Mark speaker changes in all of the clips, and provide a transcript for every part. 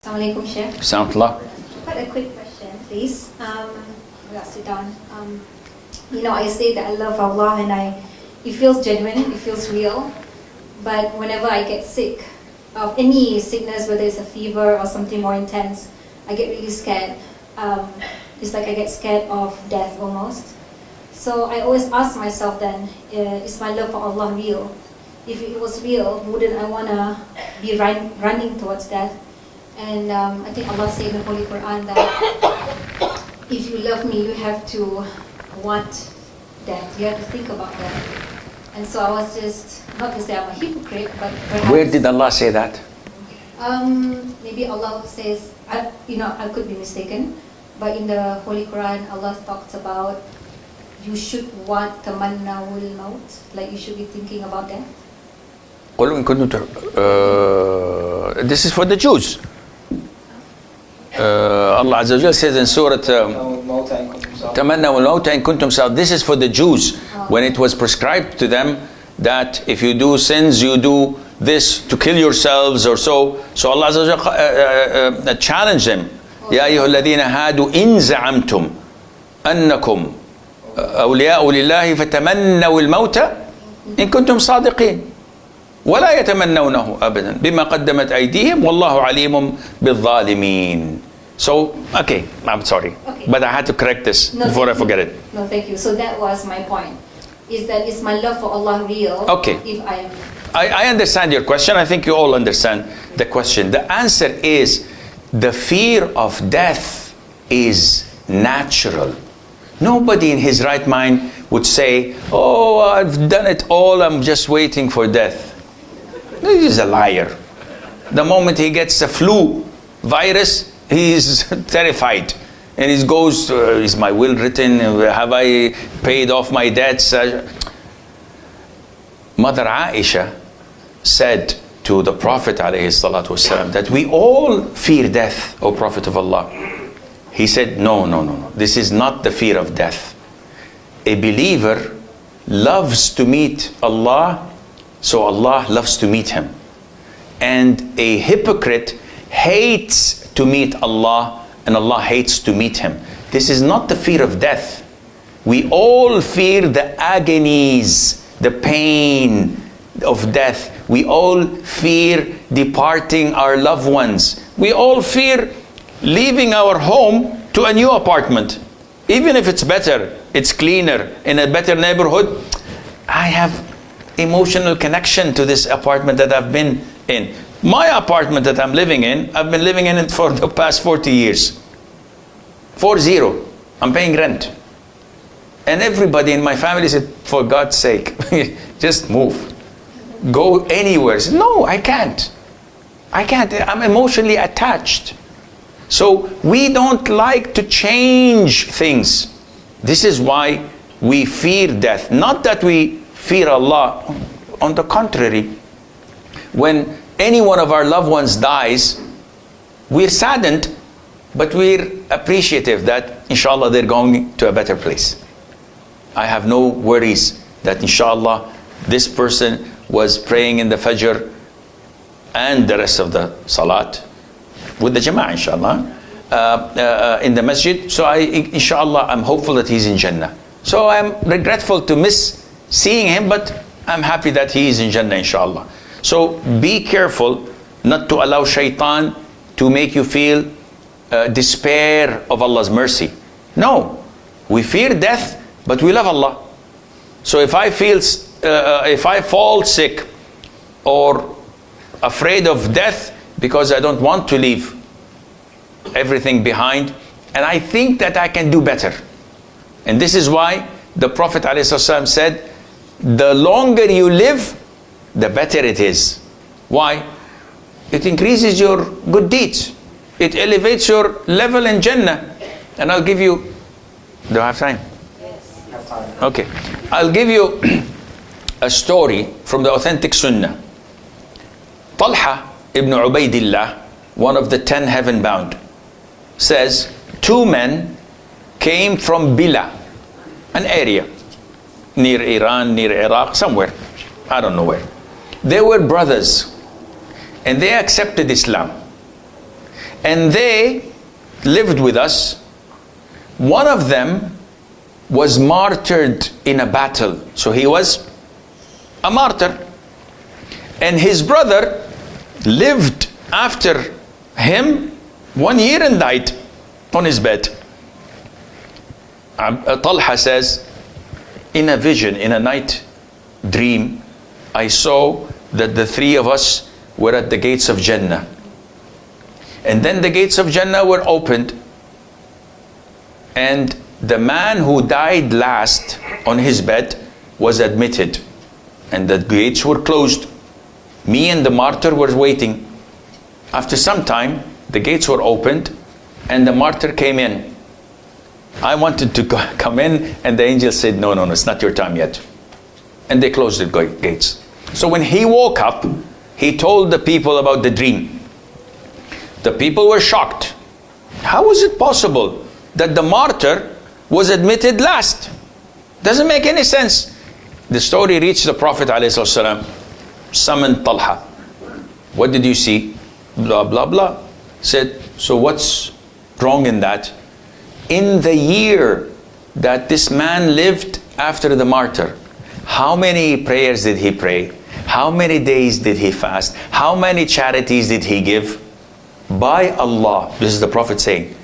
Speaker 1: Assalamualaikum, Sheikh.
Speaker 2: Soundla.
Speaker 1: Got a quick question, please. Sit down. I say that I love Allah and it feels genuine, it feels real. But whenever I get sick of any sickness, whether it's a fever or something more intense, I get really scared. It's like I get scared of death almost. So I always ask myself then, is my love for Allah real? If it was real, wouldn't I want to be running towards death? And I think Allah said in the Holy Quran that if you love me, you have to want death. You have to think about death. And so I was just, not to say I'm a hypocrite, but perhaps...
Speaker 2: Where did Allah say that?
Speaker 1: Maybe Allah says, I could be mistaken, but in the Holy Quran, Allah talks about you should want tamannawul maut, like you should be thinking about death.
Speaker 2: This is for the Jews. Allah Azza wa Jal says in Surah Tamannaw al-Mawta in kuntum sadiqin. This is for the Jews when it was prescribed to them that if you do sins, you do this to kill yourselves or so. So Allah Azza wa Jal challenged them. Ya ayyuhalladhina hadu in za'amtum annakum awliya'u lillahi fatamannaw al-mawta in kuntum sadiqin. ولا يتمنونه أبدا بما قدمت أيديهم والله عليم بالظالمين. So, okay, I'm sorry, but I had to correct this before I forget it.
Speaker 1: No, thank you. So that was my point. Is my love for Allah real?
Speaker 2: Okay.
Speaker 1: If
Speaker 2: I understand your question. I think you all understand the question. The answer is the fear of death is natural. Nobody in his right mind would say, oh, I've done it all, I'm just waiting for death. He's a liar. The moment he gets the flu virus, he's terrified. And he goes, is my will written? Have I paid off my debts? Mother Aisha said to the Prophet ﷺ that we all fear death, O Prophet of Allah. He said, no. This is not the fear of death. A believer loves to meet Allah, so Allah loves to meet him. And a hypocrite hates to meet Allah, and Allah hates to meet him. This is not the fear of death. We all fear the agonies, the pain of death. We all fear departing our loved ones. We all fear leaving our home to a new apartment. Even if it's better, it's cleaner, in a better neighborhood. I have emotional connection to this apartment that I've been in. My apartment that I'm living in, I've been living in it for the past 40 years. 40. I'm paying rent. And everybody in my family said, for God's sake, just move. Go anywhere. I said, no, I can't. I'm emotionally attached. So we don't like to change things. This is why we fear death. Not that we fear Allah. On the contrary, when any one of our loved ones dies, we're saddened, but we're appreciative that inshallah they're going to a better place. I have no worries that inshallah this person was praying in the Fajr and the rest of the Salat with the Jama'ah inshallah in the masjid. So inshallah I'm hopeful that he's in Jannah. So I'm regretful to miss seeing him, but I'm happy that he is in Jannah inshallah. So be careful not to allow shaitan to make you feel despair of Allah's mercy. No, we fear death, but we love Allah. So if I fall sick or afraid of death because I don't want to leave everything behind, and I think that I can do better. And this is why the Prophet ﷺ said, the longer you live, the better it is. Why? It increases your good deeds. It elevates your level in Jannah. And I'll give you, do I have time?
Speaker 1: Yes.
Speaker 3: Have time.
Speaker 2: Okay. I'll give you a story from the authentic Sunnah. Talha ibn Ubaidillah, one of the 10 heaven bound, says 2 men came from Bila, an area near Iran, near Iraq, somewhere, I don't know where. They were brothers and they accepted Islam. And they lived with us. One of them was martyred in a battle. So he was a martyr. And his brother lived after him 1 year and died on his bed. Talha says, in a vision, in a night dream, I saw that the three of us were at the gates of Jannah. And then the gates of Jannah were opened, and the man who died last on his bed was admitted, and the gates were closed. Me and the martyr were waiting. After some time, the gates were opened and the martyr came in. I wanted to come in, and the angel said, no, it's not your time yet. And they closed the gates. So when he woke up, he told the people about the dream. The people were shocked. How was it possible that the martyr was admitted last? Doesn't make any sense. The story reached the Prophet ﷺ, summoned Talha. What did you see? Blah, blah, blah. Said, so what's wrong in that? In the year that this man lived after the martyr, how many prayers did he pray? How many days did he fast? How many charities did he give? By Allah, this is the Prophet saying,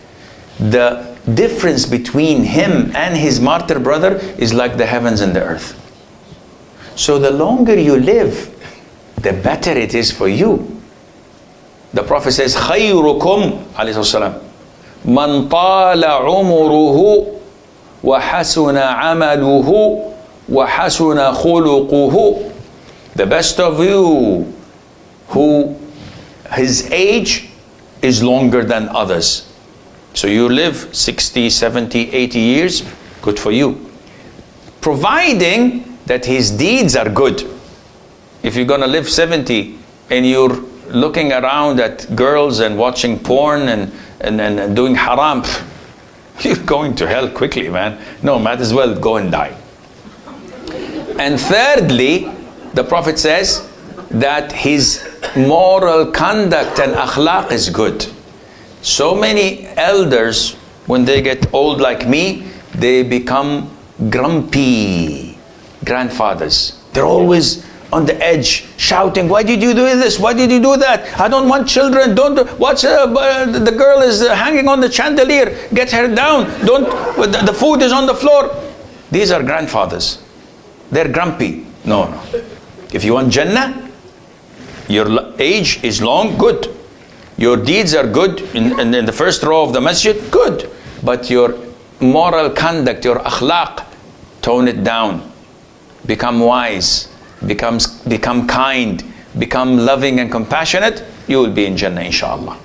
Speaker 2: the difference between him and his martyr brother is like the heavens and the earth. So the longer you live, the better it is for you. The Prophet says, خَيْرُكُمْ alayhi salam, مَنْ طَالَ عُمُرُهُ وَحَسُنَ عَمَلُهُ وَحَسُنَ خُلُقُهُ. The best of you, who his age is longer than others. So you live 60, 70, 80 years, good for you. Providing that his deeds are good. If you're going to live 70 and you're looking around at girls and watching porn and doing haram, you're going to hell quickly, man. No, might as well go and die. And thirdly, the Prophet says that his moral conduct and akhlaq is good. So many elders, when they get old like me, they become grumpy grandfathers. They're always on the edge, shouting, why did you do this? Why did you do that? I don't want children. Don't, the girl is hanging on the chandelier. Get her down. Don't, the food is on the floor. These are grandfathers. They're grumpy. No. If you want Jannah, your age is long, good. Your deeds are good in the first row of the masjid, good. But your moral conduct, your akhlaq, tone it down. Become wise. Become kind. Become loving and compassionate. You will be in Jannah, inshallah.